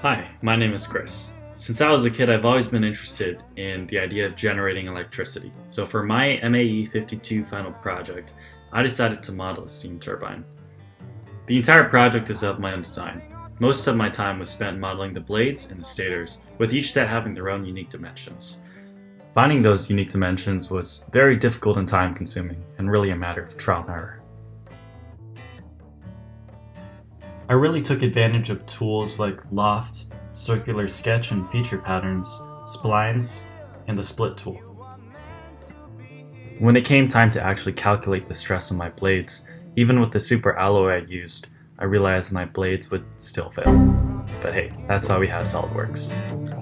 Hi, my name is Chris. Since I was a kid, I've always been interested in the idea of generating electricity. So for my MAE 52 final project, I decided to model a steam turbine. The entire project is of my own design. Most of my time was spent modeling the blades and the stators, with each set having their own unique dimensions. Finding those unique dimensions was very difficult and time consuming, and really a matter of trial and error. I really took advantage of tools like Loft, Circular Sketch and Feature Patterns, Splines, and the Split tool. When it came time to actually calculate the stress on my blades, even with the super alloy I used, I realized my blades would still fail. But hey, that's why we have SolidWorks.